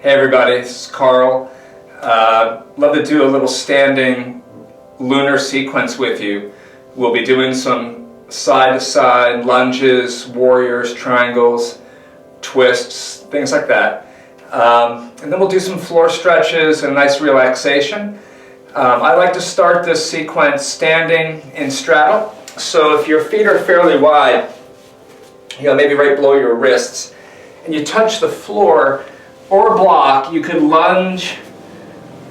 Hey everybody, this is Carl. Love to do a little standing lunar sequence with you. We'll be doing some side-to-side lunges, warriors, triangles, twists, things like that. And then we'll do some floor stretches and nice relaxation. I like to start this sequence standing in straddle. So if your feet are fairly wide, maybe right below your wrists, and you touch the floor or block, you could lunge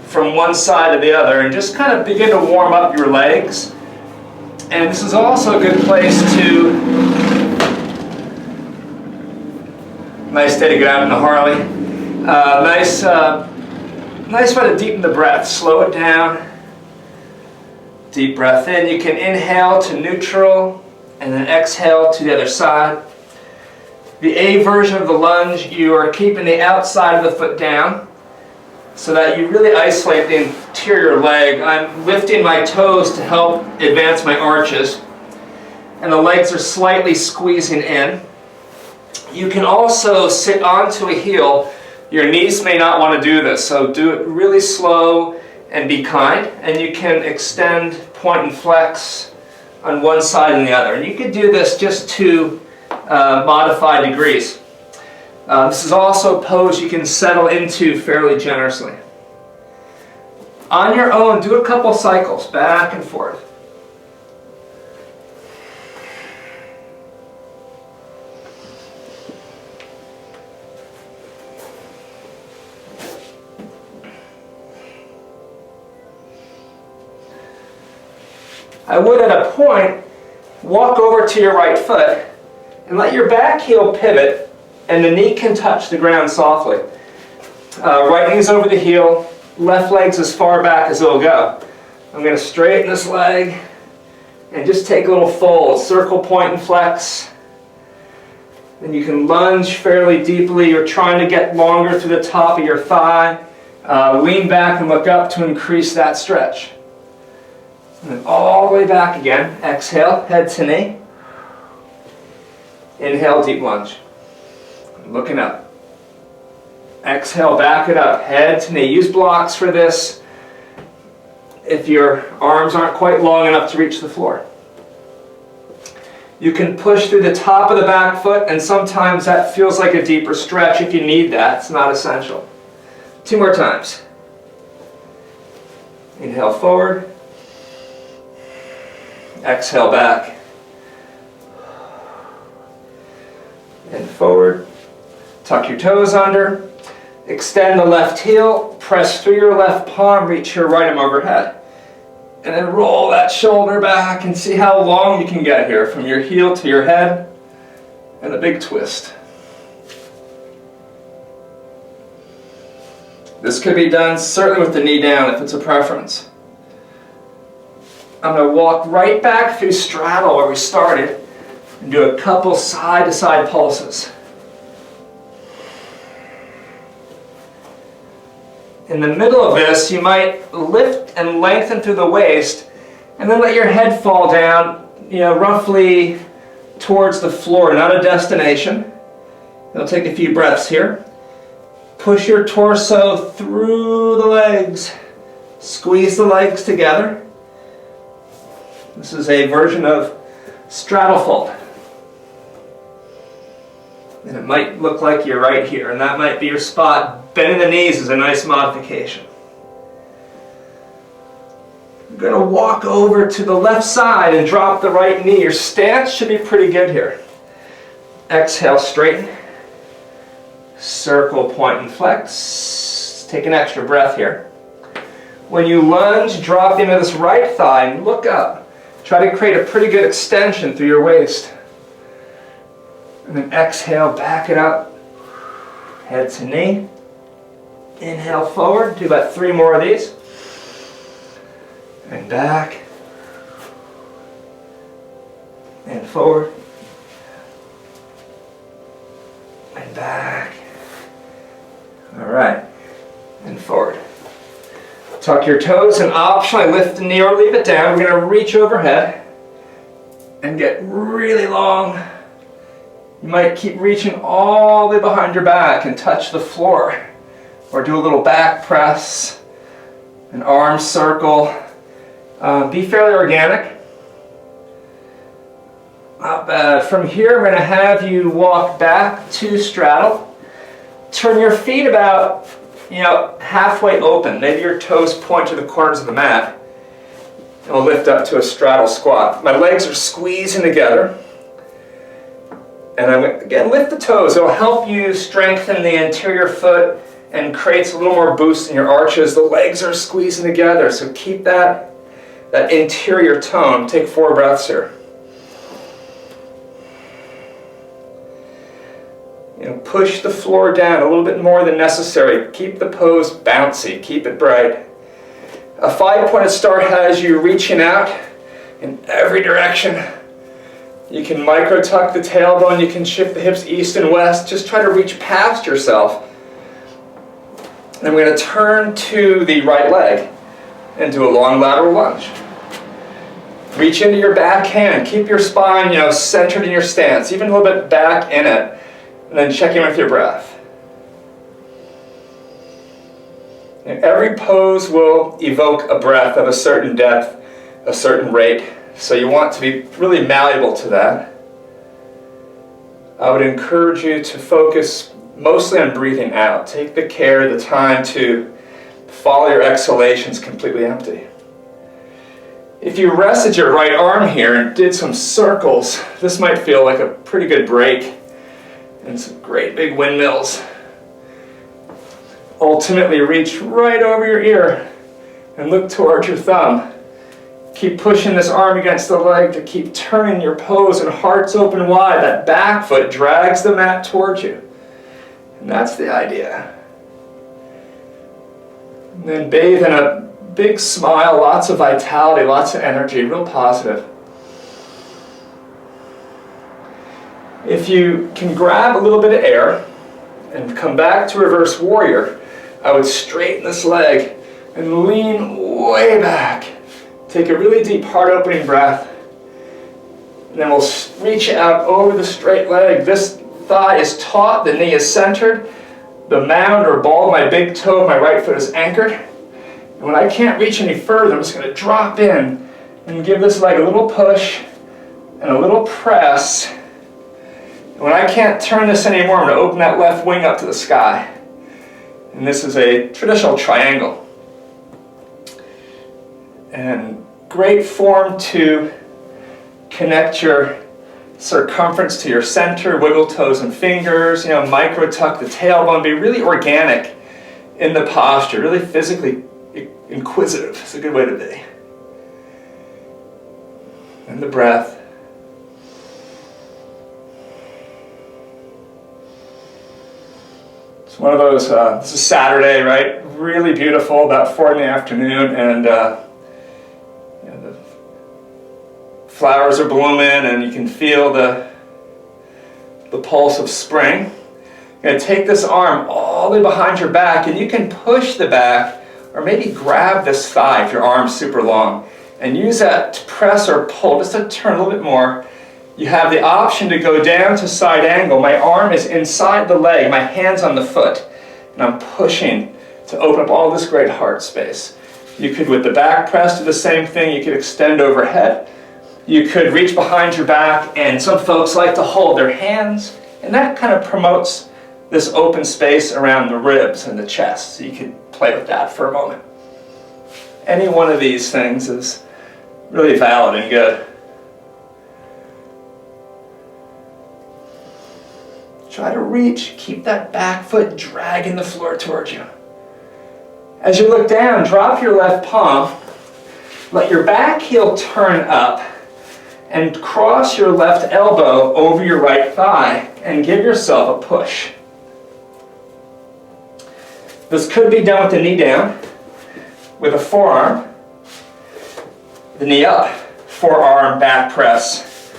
from one side to the other and just kind of begin to warm up your legs. And this is also a good place to, nice day to get out in the Harley. Nice way to deepen the breath. Slow it down. Deep breath in. You can inhale to neutral and then exhale to the other side. The A version of the lunge, you are keeping the outside of the foot down so that you really isolate the interior leg. I'm lifting my toes to help advance my arches, and the legs are slightly squeezing in. You can also sit onto a heel. Your knees may not want to do this, so do it really slow and be kind. And you can extend, point and flex on one side and the other. And you could do this just to modified degrees. This is also a pose you can settle into fairly generously. On your own, do a couple cycles back and forth. I would at a point walk over to your right foot and let your back heel pivot, and the knee can touch the ground softly. Right knee's over the heel, left leg's as far back as it'll go. I'm going to straighten this leg and just take a little fold, circle, point, and flex. Then you can lunge fairly deeply. You're trying to get longer through the top of your thigh. Lean back and look up to increase that stretch. And then all the way back again. Exhale, head to knee. Inhale, deep lunge. Looking up. Exhale, back it up. Head to knee. Use blocks for this if your arms aren't quite long enough to reach the floor. You can push through the top of the back foot, and sometimes that feels like a deeper stretch. If you need that, it's not essential. 2 more times. Inhale forward. Exhale back. And forward. Tuck your toes under. Extend the left heel. Press through your left palm. Reach your right arm overhead. And then roll that shoulder back and see how long you can get here from your heel to your head. And a big twist. This could be done certainly with the knee down if it's a preference. I'm going to walk right back through straddle where we started and do a couple side-to-side pulses. In the middle of this, you might lift and lengthen through the waist and then let your head fall down, roughly towards the floor, not a destination. You'll take a few breaths here. Push your torso through the legs. Squeeze the legs together. This is a version of straddle fold. And it might look like you're right here, and that might be your spot. Bending the knees is a nice modification. You're going to walk over to the left side and drop the right knee. Your stance should be pretty good here. Exhale, straighten. Circle, point, and flex. Take an extra breath here. When you lunge, drop into this right thigh and look up. Try to create a pretty good extension through your waist. And then exhale, back it up. Head to knee. Inhale forward. Do about 3 more of these. And back. And forward. And back. All right. And forward. Tuck your toes and optionally lift the knee or leave it down. We're going to reach overhead and get really long. You might keep reaching all the way behind your back and touch the floor. or do a little back press, an arm circle. Be fairly organic. Not bad. From here, I'm going to have you walk back to straddle. Turn your feet about, halfway open. Maybe your toes point to the corners of the mat. And we'll lift up to a straddle squat. My legs are squeezing together. And I'm going to, again, lift the toes. It'll help you strengthen the interior foot and creates a little more boost in your arches. The legs are squeezing together, so keep that interior tone. Take 4 breaths here. Push the floor down a little bit more than necessary. Keep the pose bouncy. Keep it bright. A 5-pointed start has you reaching out in every direction. You can micro tuck the tailbone. You can shift the hips east and west. Just try to reach past yourself. And we're going to turn to the right leg and do a long lateral lunge. Reach into your back hand. Keep your spine, centered in your stance, even a little bit back in it. And then check in with your breath. And every pose will evoke a breath of a certain depth, a certain rate. So you want to be really malleable to that. I would encourage you to focus mostly on breathing out. Take the care, the time to follow your exhalations completely empty. If you rested your right arm here and did some circles, this might feel like a pretty good break. And some great big windmills. Ultimately reach right over your ear and look towards your thumb. Keep pushing this arm against the leg to keep turning your pose and hearts open wide. That back foot drags the mat towards you. And that's the idea. And then bathe in a big smile, lots of vitality, lots of energy, real positive. If you can grab a little bit of air and come back to reverse warrior, I would straighten this leg and lean way back. Take a really deep heart opening breath. And then we'll reach out over the straight leg. This thigh is taut, the knee is centered. The mound or ball of my big toe of my right foot is anchored. And when I can't reach any further, I'm just going to drop in and give this leg a little push and a little press. When I can't turn this anymore, I'm going to open that left wing up to the sky. And this is a traditional triangle. And great form to connect your circumference to your center, wiggle toes and fingers, micro tuck the tailbone, be really organic in the posture, really physically inquisitive. It's a good way to be. And the breath. One of those, this is Saturday, right? Really beautiful, about 4 in the afternoon, and the flowers are blooming, and you can feel the pulse of spring. You're going to take this arm all the way behind your back, and you can push the back, or maybe grab this thigh if your arm's super long, and use that to press or pull, just to turn a little bit more. You have the option to go down to side angle. My arm is inside the leg, my hand's on the foot, and I'm pushing to open up all this great heart space. You could, with the back press, do the same thing. You could extend overhead. You could reach behind your back, and some folks like to hold their hands, and that kind of promotes this open space around the ribs and the chest. So you could play with that for a moment. Any one of these things is really valid and good. Try to reach, keep that back foot dragging the floor towards you. As you look down, drop your left palm, let your back heel turn up, and cross your left elbow over your right thigh, and give yourself a push. This could be done with the knee down, with a forearm, the knee up, forearm back press,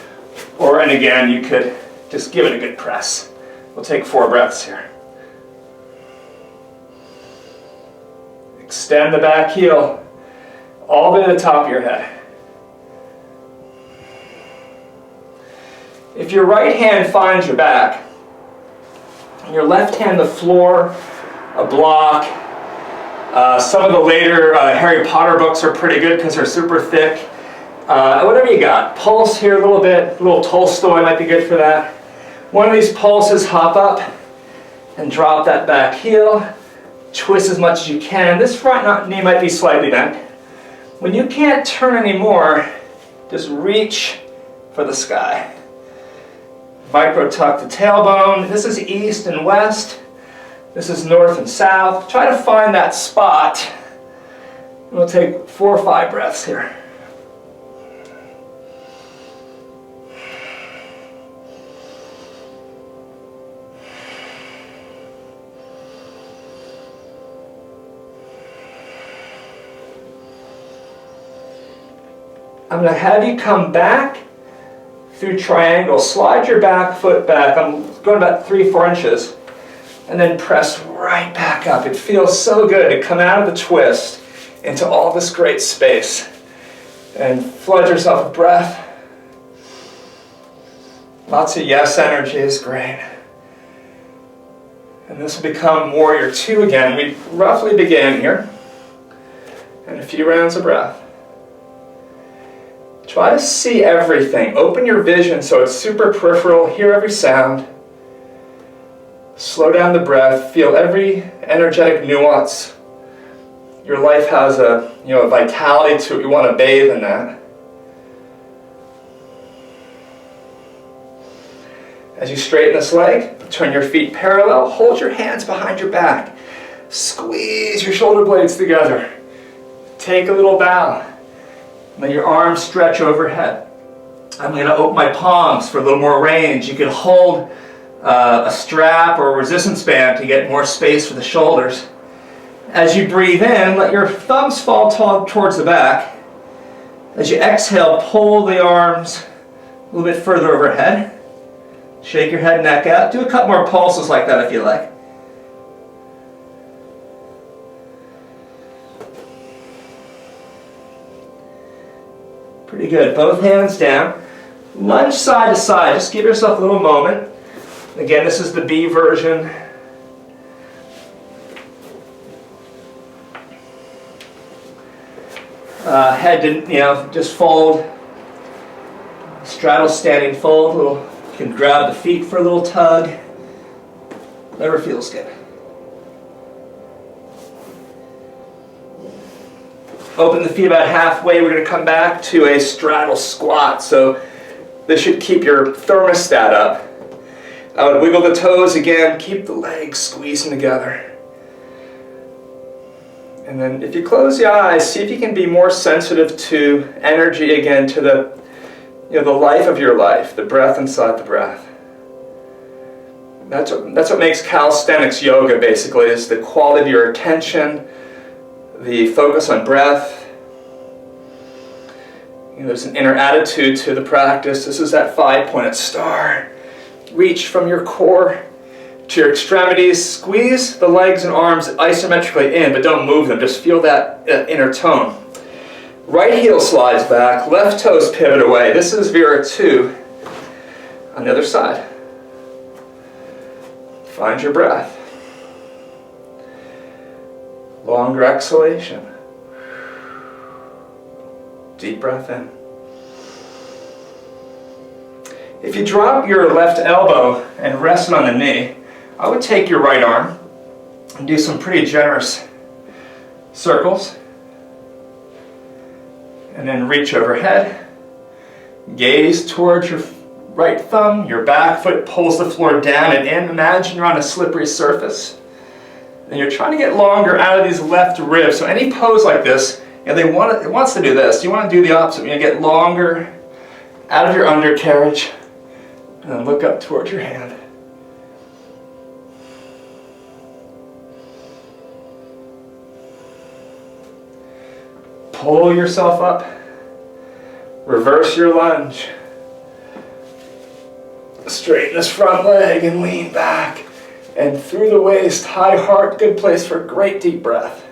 and again, you could just give it a good press. We'll take 4 breaths here. Extend the back heel all the way to the top of your head. If your right hand finds your back, and your left hand the floor a block. Some of the later Harry Potter books are pretty good because they're super thick. Whatever you got. Pulse here a little bit. A little Tolstoy might be good for that. One of these pulses, hop up and drop that back heel. Twist as much as you can. This front knee might be slightly bent. When you can't turn anymore, just reach for the sky. Micro tuck the tailbone. This is east and west. This is north and south. Try to find that spot. We'll take 4 or 5 breaths here. I'm going to have you come back through triangle. Slide your back foot back. I'm going about 3-4 inches. And then press right back up. It feels so good to come out of the twist into all this great space. And flood yourself with breath. Lots of yes energy is great. And this will become Warrior 2 again. We roughly began here. And a few rounds of breath. Try to see everything. Open your vision so it's super peripheral. Hear every sound. Slow down the breath. Feel every energetic nuance. Your life has a vitality to it. You want to bathe in that. As you straighten this leg, turn your feet parallel. Hold your hands behind your back. Squeeze your shoulder blades together. Take a little bow. Let your arms stretch overhead. I'm going to open my palms for a little more range. You can hold a strap or a resistance band to get more space for the shoulders. As you breathe in, let your thumbs fall towards the back. As you exhale, pull the arms a little bit further overhead. Shake your head, neck out. Do a couple more pulses like that if you like. Pretty good. Both hands down. Lunge side to side. Just give yourself a little moment. Again, this is the B version. Head to, just fold. Straddle standing fold. You can grab the feet for a little tug. Whatever feels good. Open the feet about halfway. We're going to come back to a straddle squat. So this should keep your thermostat up. I would wiggle the toes again. Keep the legs squeezing together. And then if you close the eyes, see if you can be more sensitive to energy again, to the life of your life, the breath inside the breath. That's what makes calisthenics yoga basically, is the quality of your attention, the focus on breath. There's an inner attitude to the practice. This is that 5-pointed star. Reach from your core to your extremities. Squeeze the legs and arms isometrically in, but don't move them. Just feel that inner tone. Right heel slides back. Left toes pivot away. This is Vira 2 on the other side. Find your breath. Longer exhalation. Deep breath in. If you drop your left elbow and rest it on the knee, I would take your right arm and do some pretty generous circles. And then reach overhead. Gaze towards your right thumb. Your back foot pulls the floor down and in. Imagine you're on a slippery surface. And you're trying to get longer out of these left ribs. So any pose like this, it wants to do this. You want to do the opposite. You get longer out of your undercarriage. And then look up towards your hand. Pull yourself up. Reverse your lunge. Straighten this front leg and lean back. And through the waist, high heart, good place for a great deep breath.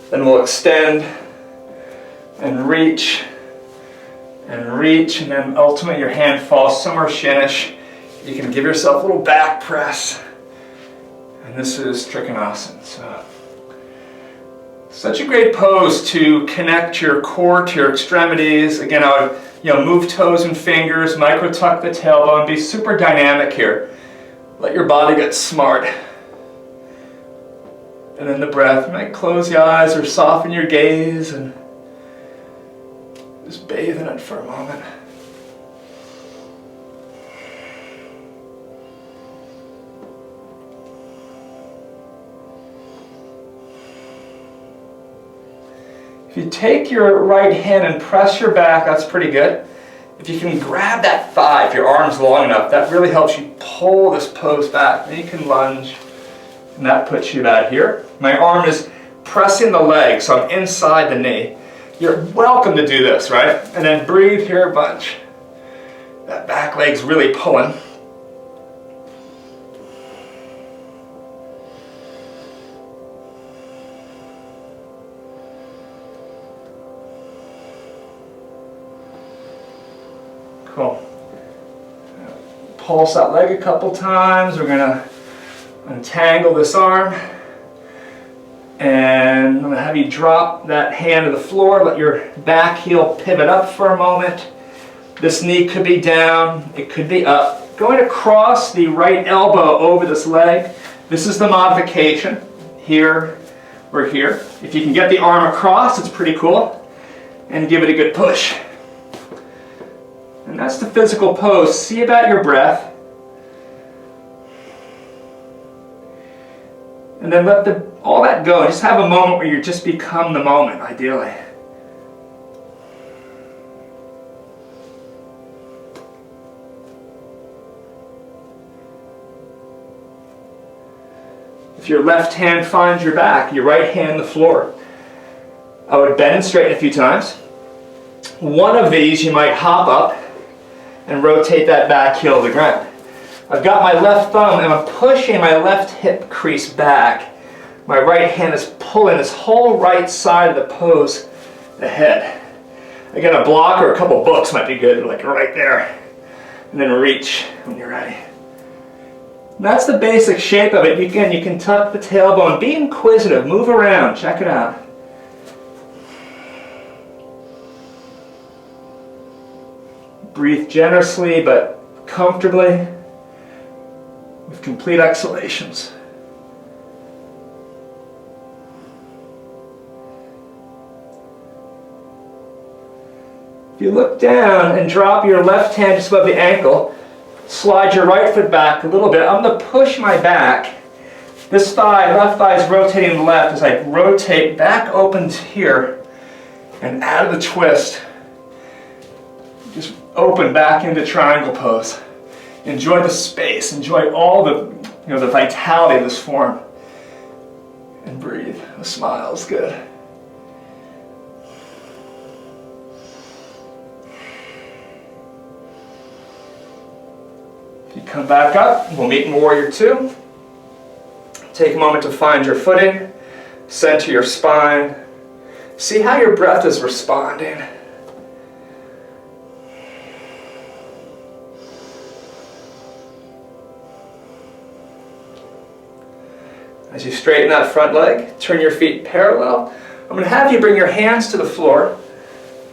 Then we'll extend and reach, and then ultimately your hand falls somewhere shinish. You can give yourself a little back press And this is Trikonasana. So, such a great pose to connect your core to your extremities. Again, I would move toes and fingers, micro tuck the tailbone, be super dynamic here. Let your body get smart. And then the breath, you might close your eyes or soften your gaze and just bathe in it for a moment. If you take your right hand and press your back, that's pretty good. If you can grab that thigh, if your arm's long enough, that really helps you pull this pose back. Then you can lunge, and that puts you about here. My arm is pressing the leg, so I'm inside the knee. You're welcome to do this, right? And then breathe here a bunch. That back leg's really pulling. Cool. Pulse that leg a couple times. We're going to untangle this arm. And I'm going to have you drop that hand to the floor. Let your back heel pivot up for a moment. This knee could be down. It could be up. Going to cross the right elbow over this leg. This is the modification. Here or here. If you can get the arm across, it's pretty cool. And give it a good push. And that's the physical pose. See about your breath. And then let all that go. Just have a moment where you just become the moment, ideally. If your left hand finds your back, your right hand the floor. I would bend and straighten a few times. One of these you might hop up and rotate that back heel to the ground. I've got my left thumb and I'm pushing my left hip crease back. My right hand is pulling this whole right side of the pose ahead. Again, a block or a couple books might be good, like right there. And then reach when you're ready. And that's the basic shape of it. Again, you can tuck the tailbone. Be inquisitive. Move around. Check it out. Breathe generously but comfortably with complete exhalations. If you look down and drop your left hand just above the ankle, slide your right foot back a little bit. I'm going to push my back. This thigh, left thigh is rotating to the left as I rotate back open to here and out of the twist. Just open back into triangle pose. Enjoy the space. Enjoy all the vitality of this form. And breathe. A smile is good. If you come back up, we'll meet in Warrior Two. Take a moment to find your footing. Center your spine. See how your breath is responding. As you straighten that front leg, turn your feet parallel. I'm going to have you bring your hands to the floor,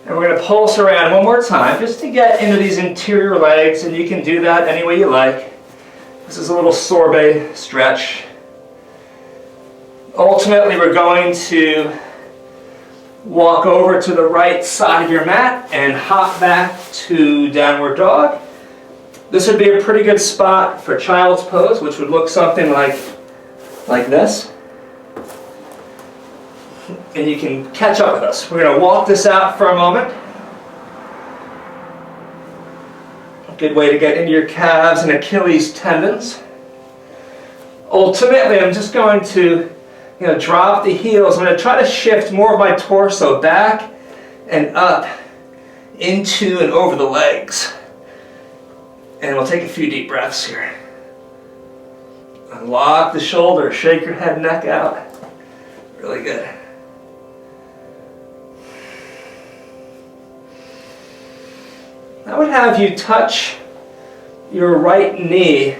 and we're going to pulse around one more time just to get into these interior legs, and you can do that any way you like. This is a little sorbet stretch. Ultimately, we're going to walk over to the right side of your mat and hop back to downward dog. This would be a pretty good spot for child's pose, which would look something like this. And you can catch up with us. We're going to walk this out for a moment. A good way to get into your calves and Achilles tendons. Ultimately, I'm just going to drop the heels. I'm going to try to shift more of my torso back and up into and over the legs. And we'll take a few deep breaths here. Unlock the shoulders, shake your head and neck out. Really good. I would have you touch your right knee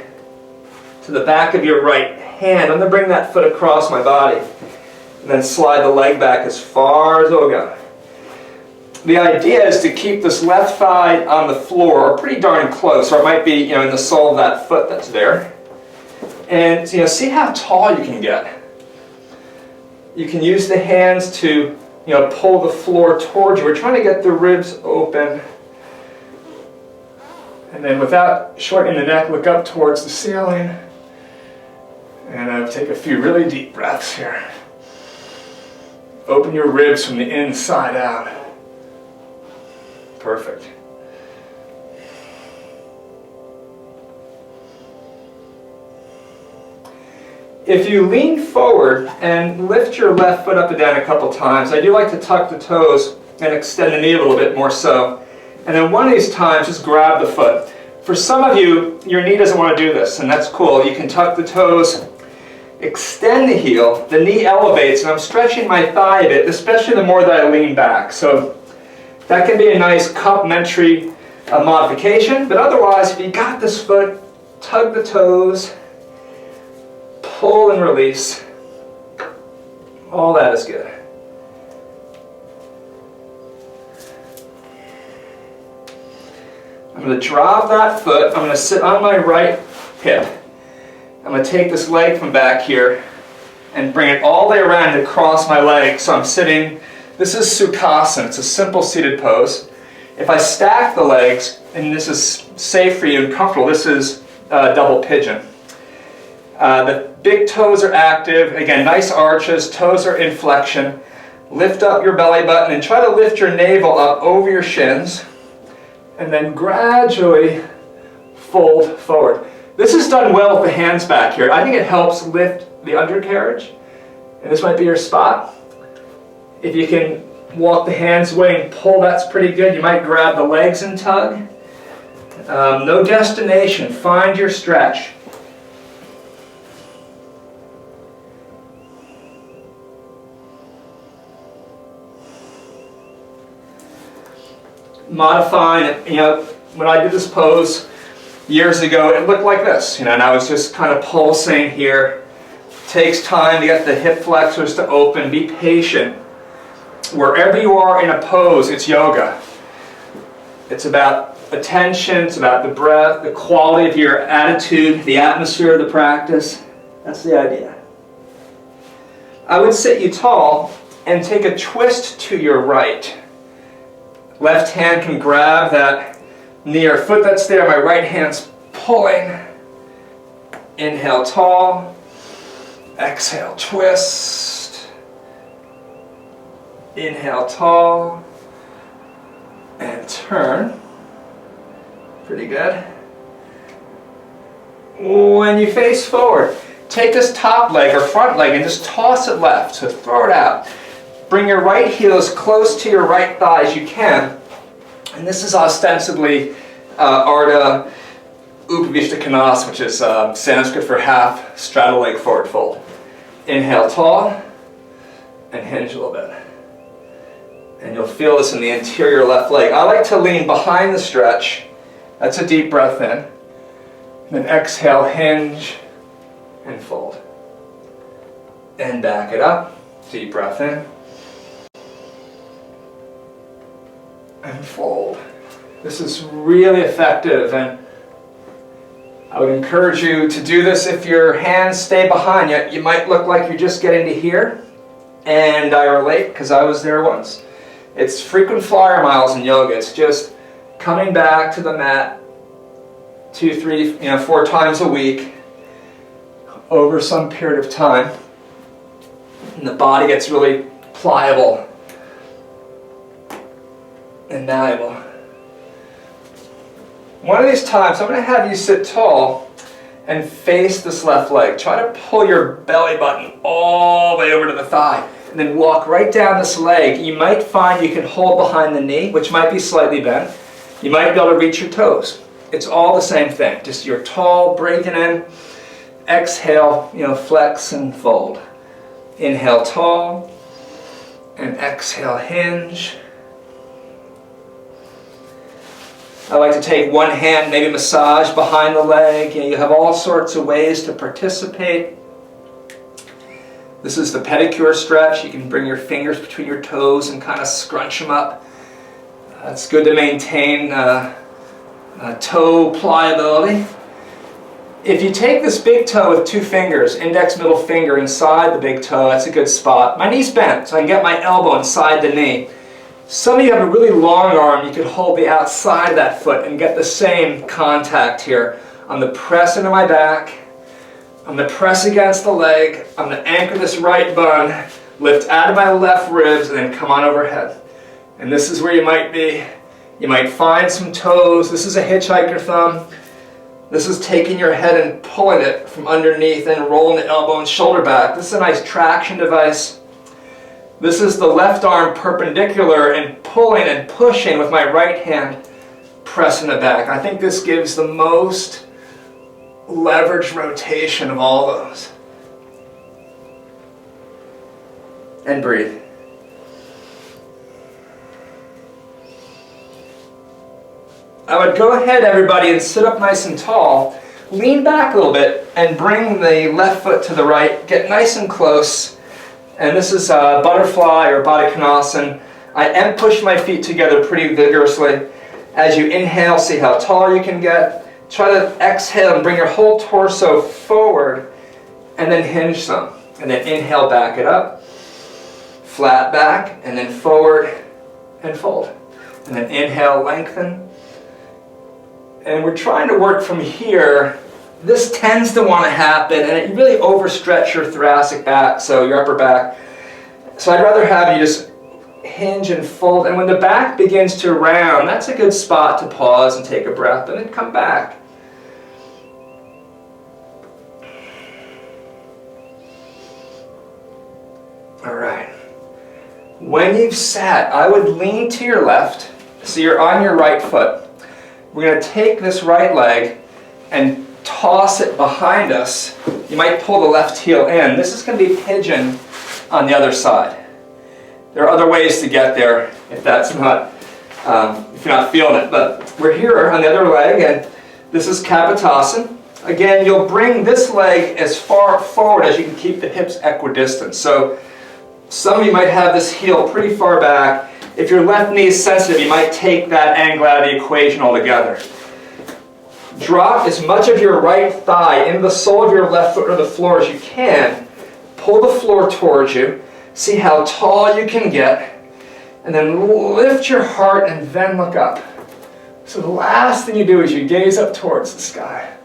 to the back of your right hand. I'm going to bring that foot across my body and then slide the leg back as far as it'll go. The idea is to keep this left thigh on the floor, or pretty darn close, or it might be, in the sole of that foot that's there. And see how tall you can get. You can use the hands to pull the floor towards you. We're trying to get the ribs open. And then without shortening the neck, look up towards the ceiling. And take a few really deep breaths here. Open your ribs from the inside out. Perfect. If you lean forward and lift your left foot up and down a couple times, I do like to tuck the toes and extend the knee a little bit more so. And then one of these times, just grab the foot. For some of you, your knee doesn't want to do this, and that's cool. You can tuck the toes, extend the heel, the knee elevates, and I'm stretching my thigh a bit, especially the more that I lean back. So that can be a nice complementary modification, but otherwise, if you got this foot, tug the toes, pull and release. All that is good. I'm going to drop that foot. I'm going to sit on my right hip. I'm going to take this leg from back here and bring it all the way around and across my leg. So I'm sitting, this is Sukhasana. It's a simple seated pose. If I stack the legs, and this is safe for you and comfortable, this is double pigeon. The big toes are active. Again, nice arches. Toes are in flexion. Lift up your belly button and try to lift your navel up over your shins. And then gradually fold forward. This is done well with the hands back here. I think it helps lift the undercarriage. And this might be your spot. If you can walk the hands away and pull, that's pretty good. You might grab the legs and tug. No destination. Find your stretch. Modifying it, when I did this pose years ago, it looked like this, and I was just kind of pulsing here. It takes time to get the hip flexors to open. Be patient. Wherever you are in a pose, it's yoga. It's about attention, it's about the breath, the quality of your attitude, the atmosphere of the practice. That's the idea. I would sit you tall and take a twist to your right. Left hand can grab that knee or foot that's there. My right hand's pulling. Inhale, tall. Exhale, twist. Inhale, tall. And turn. Pretty good. When you face forward, take this top leg or front leg and just toss it left. So throw it out. Bring your right heel as close to your right thigh as you can. And this is ostensibly Ardha Upavishta Konasana, which is Sanskrit for half straddle leg forward fold. Inhale tall and hinge a little bit. And you'll feel this in the interior left leg. I like to lean behind the stretch. That's a deep breath in. And then exhale, hinge and fold. And back it up. Deep breath in. And fold. This is really effective, and I would encourage you to do this. If your hands stay behind you, you might look like you're just getting to here, and I relate because I was there once. It's frequent flyer miles in yoga. It's just coming back to the mat 2, 3, 4 times a week over some period of time, and the body gets really pliable and malleable. One of these times, I'm going to have you sit tall and face this left leg. Try to pull your belly button all the way over to the thigh, and then walk right down this leg. You might find you can hold behind the knee, which might be slightly bent. You might be able to reach your toes. It's all the same thing. Just you're tall, breathing in. Exhale, flex and fold. Inhale, tall, and exhale, hinge. I like to take one hand, maybe massage behind the leg. You have all sorts of ways to participate This is the pedicure stretch. You can bring your fingers between your toes and kind of scrunch them up. It's good to maintain toe pliability. If you take this big toe with 2 fingers, index, middle finger inside the big toe, that's a good spot. My knee's bent, so I can get my elbow inside the knee. Some of you have a really long arm. You could hold the outside of that foot and get the same contact here. I'm going to press into my back. I'm going to press against the leg. I'm going to anchor this right bun, lift out of my left ribs, and then come on overhead. And this is where you might be. You might find some toes. This is a hitchhiker thumb. This is taking your head and pulling it from underneath and rolling the elbow and shoulder back. This is a nice traction device. This is the left arm perpendicular and pulling and pushing with my right hand, pressing it back. I think this gives the most leverage rotation of all those. And breathe. I would go ahead, everybody, and sit up nice and tall. Lean back a little bit and bring the left foot to the right. Get nice and close. And this is a butterfly or Baddha Konasana. I am pushing my feet together pretty vigorously. As you inhale, see how tall you can get. Try to exhale and bring your whole torso forward and then hinge some. And then inhale, back it up. Flat back and then forward and fold. And then inhale, lengthen. And we're trying to work from here. This tends to want to happen, and it really overstretch your thoracic back, so your upper back. So I'd rather have you just hinge and fold. And when the back begins to round, that's a good spot to pause and take a breath, and then come back. All right. When you've sat, I would lean to your left, so you're on your right foot. We're going to take this right leg and toss it behind us. You might pull the left heel in. This is going to be pigeon on the other side. There are other ways to get there if that's not, if you're not feeling it. But we're here on the other leg, and this is Kapotasana. Again, you'll bring this leg as far forward as you can keep the hips equidistant. So some of you might have this heel pretty far back. If your left knee is sensitive, you might take that angle out of the equation altogether. Drop as much of your right thigh into the sole of your left foot or the floor as you can. Pull the floor towards you. See how tall you can get. And then lift your heart and then look up. So the last thing you do is you gaze up towards the sky.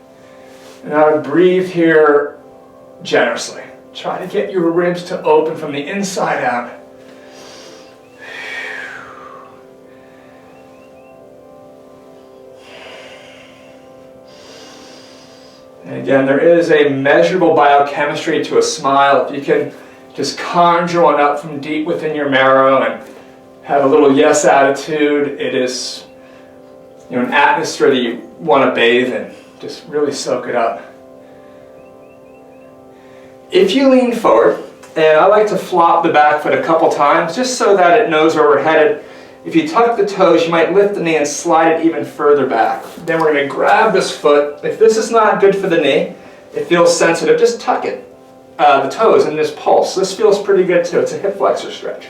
And I would breathe here generously. Try to get your ribs to open from the inside out. And again, there is a measurable biochemistry to a smile. If you can just conjure one up from deep within your marrow and have a little yes attitude, it is, you know, an atmosphere that you want to bathe in. Just really soak it up. If you lean forward, and I like to flop the back foot a couple times just so that it knows where we're headed. If you tuck the toes, you might lift the knee and slide it even further back. Then we're going to grab this foot. If this is not good for the knee, it feels sensitive, just tuck it, the toes in this pulse. This feels pretty good too. It's a hip flexor stretch.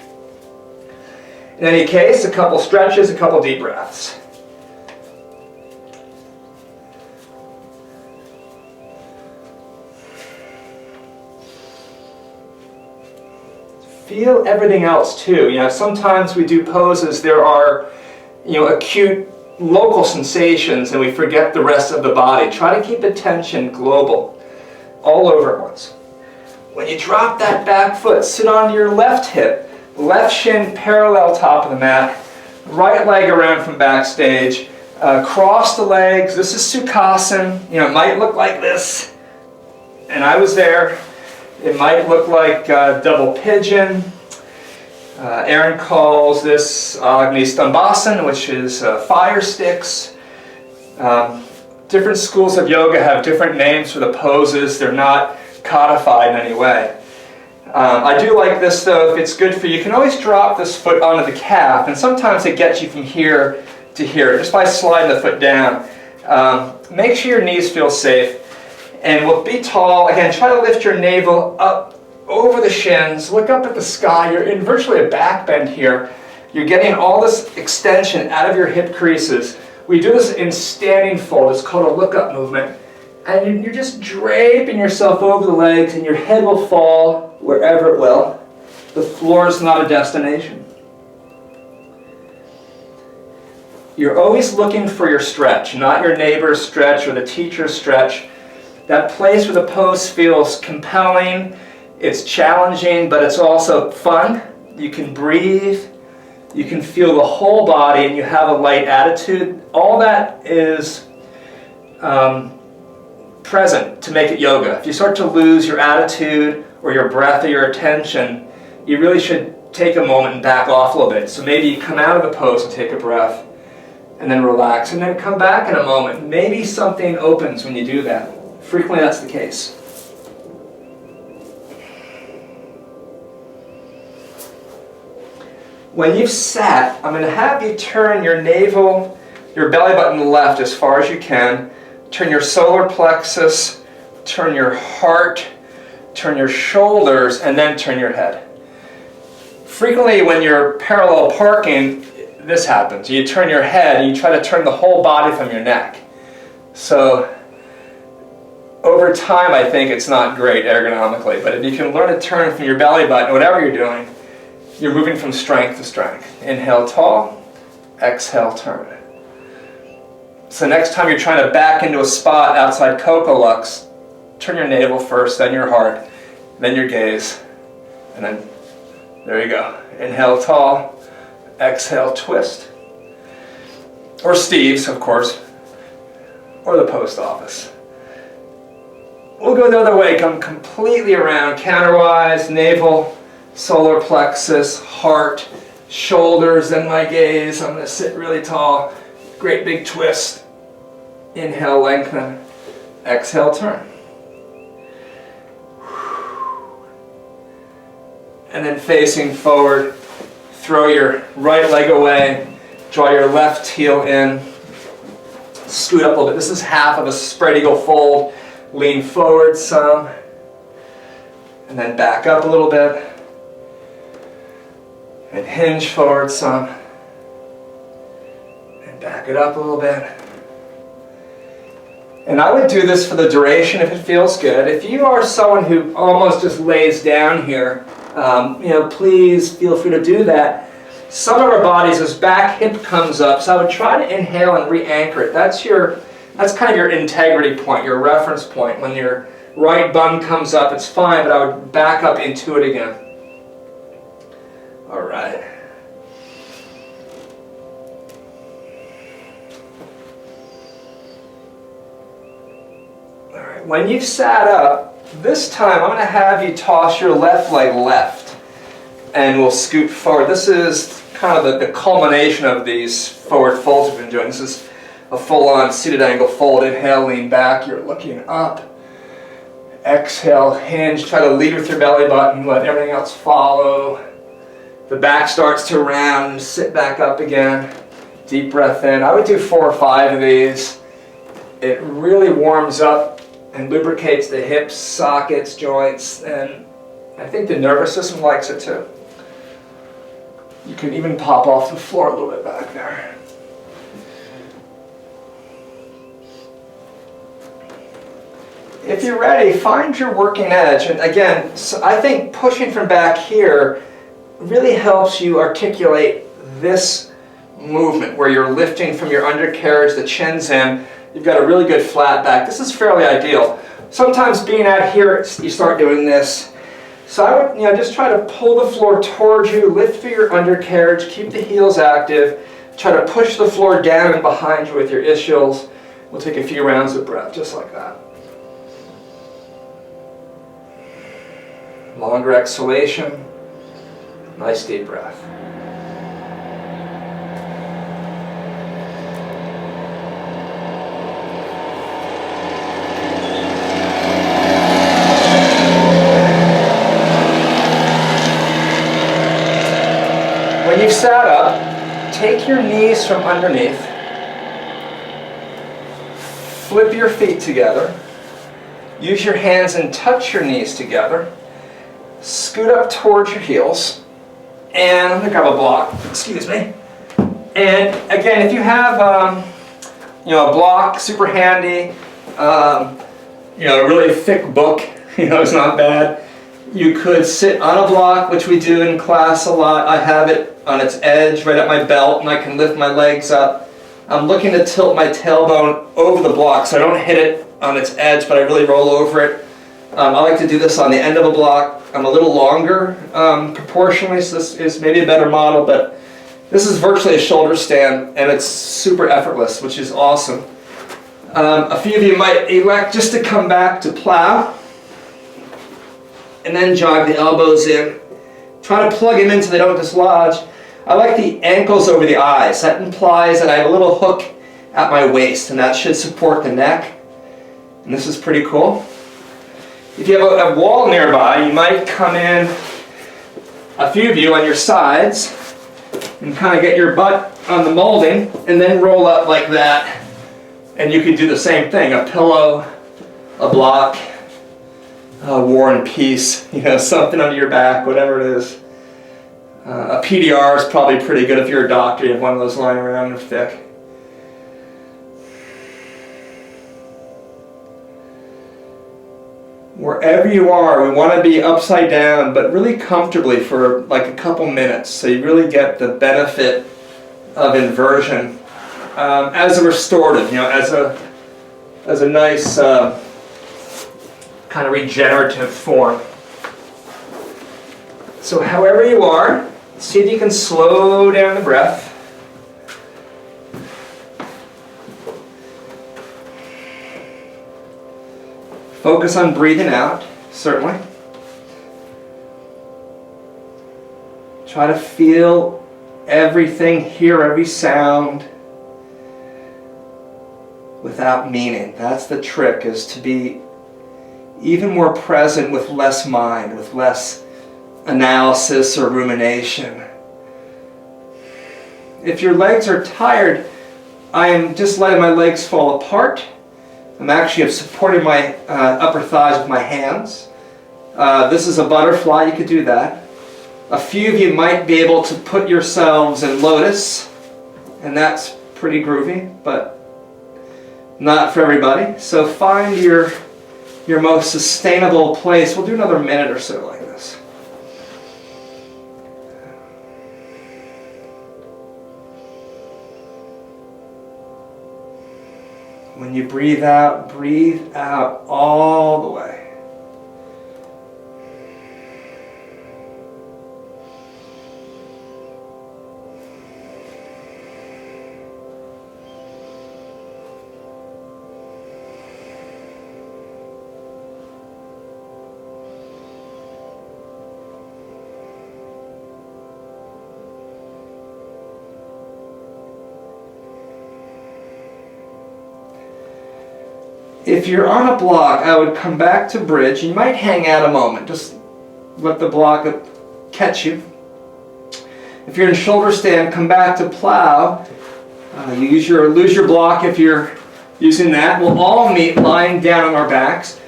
In any case, a couple stretches, a couple deep breaths. Feel everything else too. You know, sometimes we do poses, there are, you know, acute local sensations and we forget the rest of the body. Try to keep attention global, all over at once. When you drop that back foot, sit onto your left hip, left shin parallel top of the mat, right leg around from backstage, cross the legs. This is Sukhasana. You know, it might look like this, and I was there. It might look like double pigeon. Aaron calls this Agni Stambhasana, which is fire sticks. Different schools of yoga have different names for the poses. They're not codified in any way. I do like this though, if it's good for you. You can always drop this foot onto the calf, and sometimes it gets you from here to here just by sliding the foot down. Make sure your knees feel safe. And we'll be tall. Again, try to lift your navel up over the shins, look up at the sky. You're in virtually a back bend here. You're getting all this extension out of your hip creases. We do this in standing fold. It's called a look-up movement. And you're just draping yourself over the legs, and your head will fall wherever it will. The floor is not a destination. You're always looking for your stretch, not your neighbor's stretch or the teacher's stretch. That place where the pose feels compelling, it's challenging, but it's also fun. You can breathe, you can feel the whole body, and you have a light attitude. All that is present to make it yoga. If you start to lose your attitude or your breath or your attention, you really should take a moment and back off a little bit. So maybe you come out of the pose and take a breath, and then relax, and then come back in a moment. Maybe something opens when you do that. Frequently that's the case. When you've sat, I'm going to have you turn your navel, your belly button left as far as you can. Turn your solar plexus, turn your heart, turn your shoulders, and then turn your head. Frequently when you're parallel parking, this happens. You turn your head and you try to turn the whole body from your neck. So over time, I think it's not great ergonomically, but if you can learn to turn from your belly button, whatever you're doing, you're moving from strength to strength. Inhale tall, exhale turn. So next time you're trying to back into a spot outside Coco Lux, turn your navel first, then your heart, then your gaze, and then there you go. Inhale tall, exhale twist. Or Steve's, of course, or the post office. We'll go the other way, come completely around, counterwise, navel, solar plexus, heart, shoulders, then my gaze. I'm going to sit really tall, great big twist. Inhale, lengthen, exhale, turn. And then facing forward, throw your right leg away, draw your left heel in, scoot up a little bit. This is half of a spread eagle fold. Lean forward some, and then back up a little bit, and hinge forward some, and back it up a little bit. And I would do this for the duration if it feels good. If you are someone who almost just lays down here, please feel free to do that. Some of our bodies, this back hip comes up, so I would try to inhale and re-anchor it. That's kind of your integrity point, your reference point. When your right bum comes up, it's fine, but I would back up into it again. All right. All right, when you've sat up, this time I'm going to have you toss your left leg left, and we'll scoot forward. This is kind of the culmination of these forward folds we've been doing. This is a full-on seated angle fold. Inhale, lean back, you're looking up. Exhale, hinge, try to lead with your belly button, let everything else follow. The back starts to round, sit back up again. Deep breath in. I would do 4 or 5 of these. It really warms up and lubricates the hips, sockets, joints, and I think the nervous system likes it too. You can even pop off the floor a little bit back there. If you're ready, find your working edge. And again, so I think pushing from back here really helps you articulate this movement where you're lifting from your undercarriage, the chin's in. You've got a really good flat back. This is fairly ideal. Sometimes being out here, you start doing this. So I would just try to pull the floor towards you, lift through your undercarriage, keep the heels active, try to push the floor down and behind you with your ischials. We'll take a few rounds of breath, just like that. Longer exhalation, nice deep breath. When you've sat up, take your knees from underneath, flip your feet together, use your hands and touch your knees together. scoot up towards your heels. And I'm going to grab a block, excuse me. And again, if you have a block, super handy, a really thick book, it's not bad. You could sit on a block, which we do in class a lot. I have it on its edge right at my belt, and I can lift my legs up. I'm looking to tilt my tailbone over the block so I don't hit it on its edge, but I really roll over it. I like to do this on the end of a block. I'm a little longer proportionally, so this is maybe a better model, but this is virtually a shoulder stand, and it's super effortless, which is awesome. A few of you might elect just to come back to plow, and then jog the elbows in. Try to plug them in so they don't dislodge. I like the ankles over the eyes. That implies that I have a little hook at my waist, and that should support the neck. And this is pretty cool. If you have a wall nearby, you might come in, a few of you on your sides, and kind of get your butt on the molding, and then roll up like that. And you could do the same thing, a pillow, a block, War and Peace, something under your back, whatever it is. A PDR is probably pretty good if you're a doctor, you have one of those lying around and thick. Wherever you are, we want to be upside down, but really comfortably for like a couple minutes, so you really get the benefit of inversion as a restorative, as a nice kind of regenerative form. So however you are, see if you can slow down the breath. Focus on breathing out, certainly. Try to feel everything, hear every sound without meaning. That's the trick, is to be even more present with less mind, with less analysis or rumination. If your legs are tired, I am just letting my legs fall apart. I'm actually supporting my upper thighs with my hands. This is a butterfly, you could do that. A few of you might be able to put yourselves in lotus, and that's pretty groovy, but not for everybody. So find your most sustainable place. We'll do another minute or so like this. When you breathe out all the way. If you're on a block, I would come back to bridge. You might hang out a moment. Just let the block catch you. If you're in shoulder stand, come back to plow. You lose your block if you're using that. We'll all meet lying down on our backs.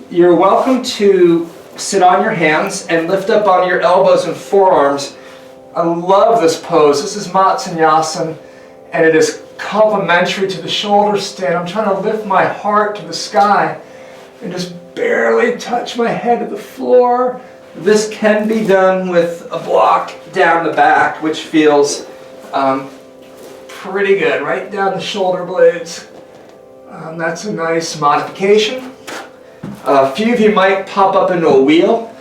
You're welcome to sit on your hands and lift up on your elbows and forearms. I love this pose. This is Matsunyasana, and it is complementary to the shoulder stand. I'm trying to lift my heart to the sky and just barely touch my head to the floor. This can be done with a block down the back, which feels pretty good, right down the shoulder blades. That's a nice modification. A few of you might pop up into a wheel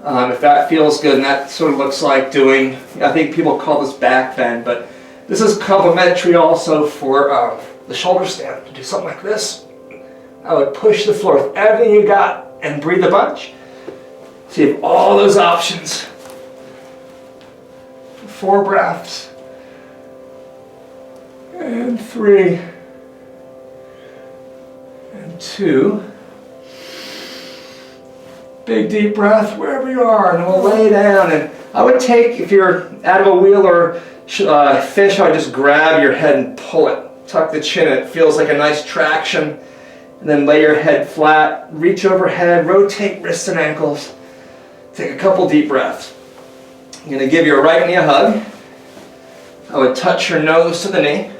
if that feels good, and that sort of looks like doing, I think people call this back bend, but this is complementary also for the shoulder stand. To do something like this, I would push the floor with everything you got and breathe a bunch. So you have all those options. 4 breaths. And 3. And 2. Big deep breath wherever you are, and we'll lay down. And I would take, if you're out of a wheel or fish, I would just grab your head and pull it. Tuck the chin, it feels like a nice traction. And then lay your head flat, reach overhead, rotate wrists and ankles. Take a couple deep breaths. I'm going to give your right knee a hug. I would touch your nose to the knee.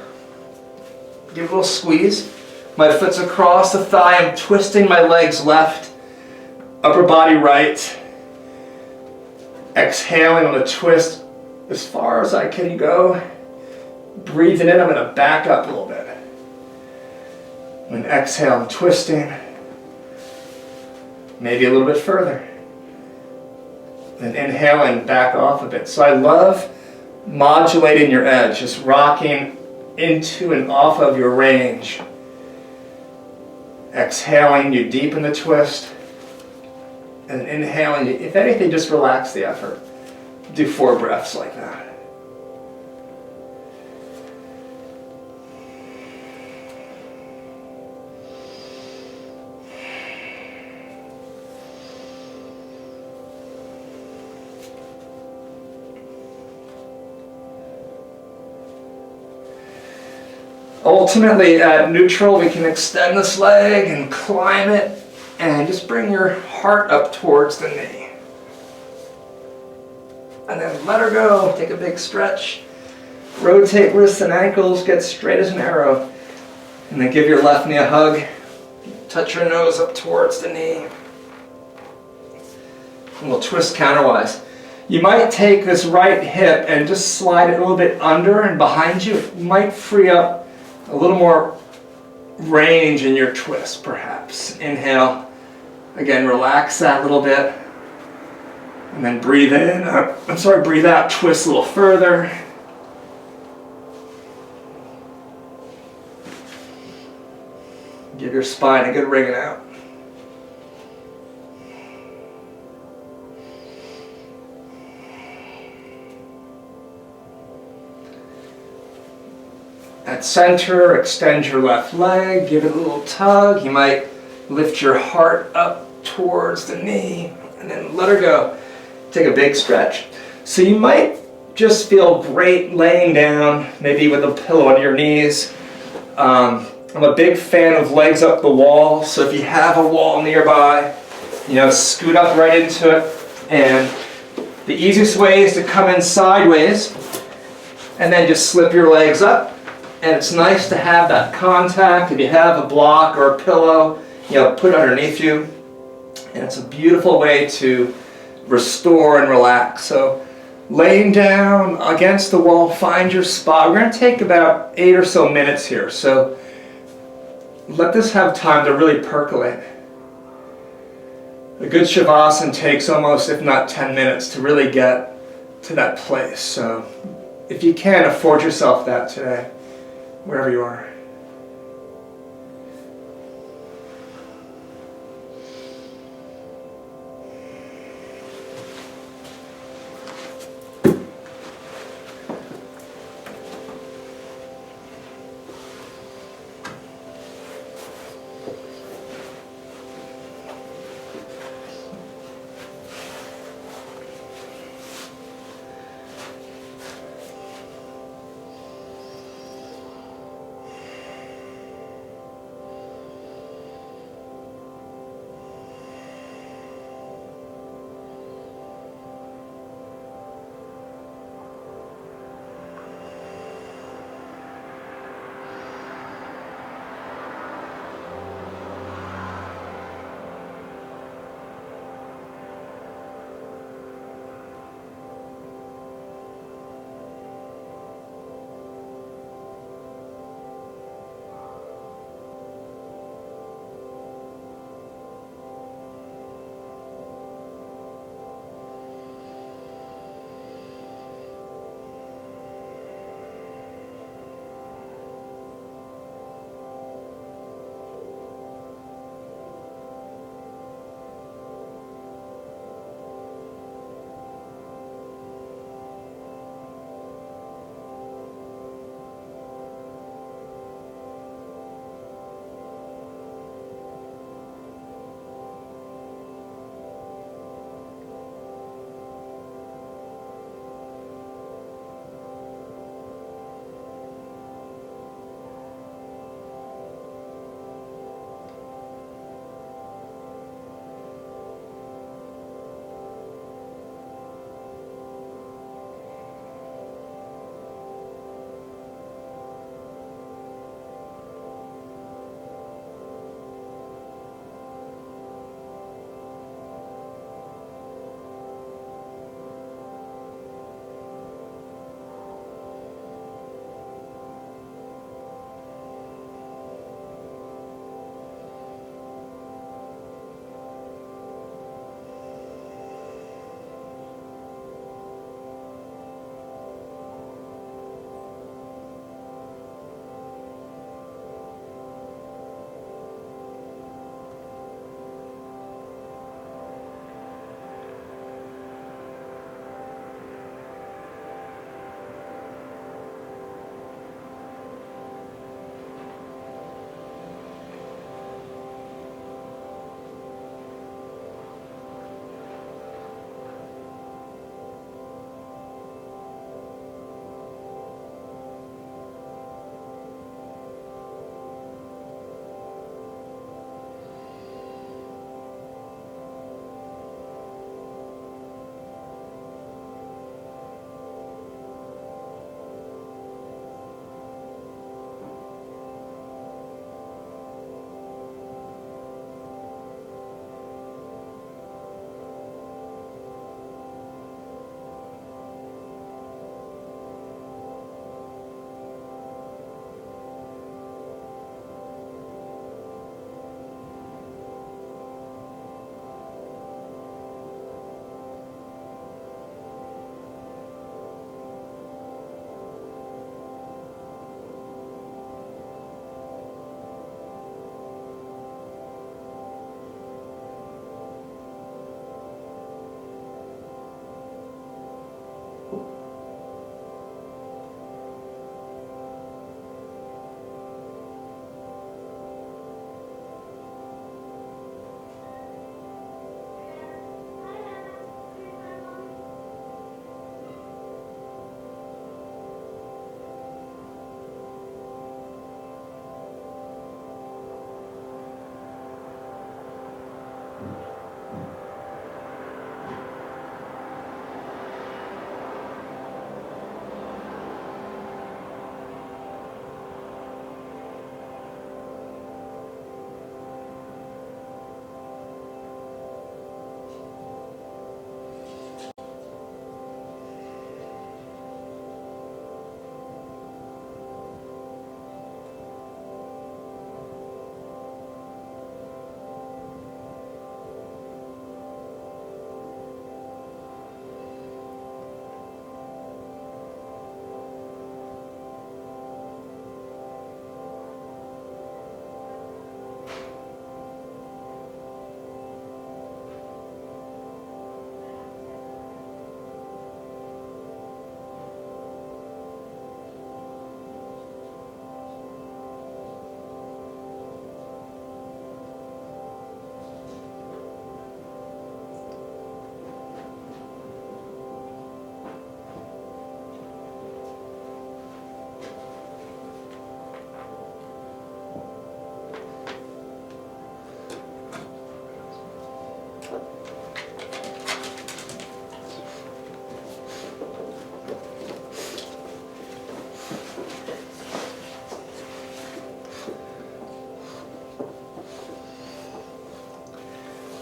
Give a little squeeze. My foot's across the thigh. I'm twisting my legs left, upper body right. Exhaling on a twist as far as I can go. Breathing in, I'm going to back up a little bit. And exhale, I'm twisting. Maybe a little bit further. And inhale and back off a bit. So I love modulating your edge, just rocking into and off of your range. Exhaling, you deepen the twist. And inhaling, if anything, just relax the effort. Do 4 breaths like that. Ultimately, at neutral, we can extend this leg and climb it, and just bring your heart up towards the knee. And then let her go. Take a big stretch. Rotate wrists and ankles. Get straight as an arrow. And then give your left knee a hug. Touch your nose up towards the knee. And we'll twist counterwise. You might take this right hip and just slide it a little bit under and behind you. It might free up a little more range in your twist, perhaps. Inhale. Again, relax that a little bit. And then breathe in. Breathe out. Twist a little further. Give your spine a good wringing out. At center, extend your left leg, give it a little tug. You might lift your heart up towards the knee and then let her go. Take a big stretch. So you might just feel great laying down, maybe with a pillow under your knees. I'm a big fan of legs up the wall, so if you have a wall nearby, scoot up right into it. And the easiest way is to come in sideways and then just slip your legs up. And it's nice to have that contact. If you have a block or a pillow, put it underneath you. And it's a beautiful way to restore and relax. So laying down against the wall, find your spot. We're going to take about 8 or so minutes here. So let this have time to really percolate. A good Savasana takes almost, if not 10 minutes, to really get to that place. So if you can, afford yourself that today, wherever you are.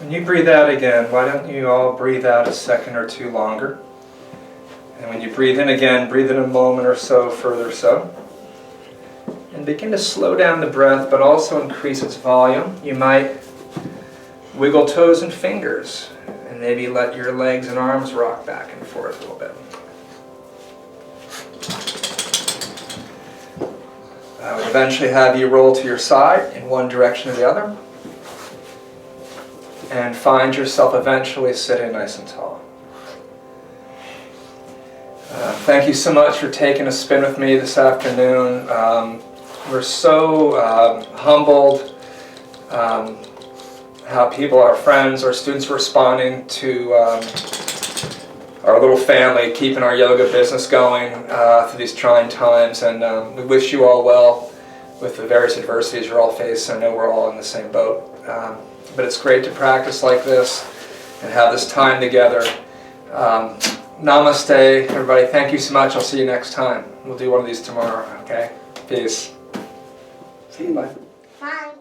When you breathe out again, why don't you all breathe out a second or two longer? And when you breathe in again, breathe in a moment or so further so. And begin to slow down the breath, but also increase its volume. You might wiggle toes and fingers, and maybe let your legs and arms rock back and forth a little bit. I would eventually have you roll to your side in one direction or the other, and find yourself eventually sitting nice and tall. Thank you so much for taking a spin with me this afternoon. We're so humbled how people, our friends, our students are responding to our little family, keeping our yoga business going through these trying times. And we wish you all well with the various adversities you're all facing. I know we're all in the same boat. But it's great to practice like this and have this time together. Namaste, everybody. Thank you so much. I'll see you next time. We'll do one of these tomorrow, okay? Peace. See you, bye.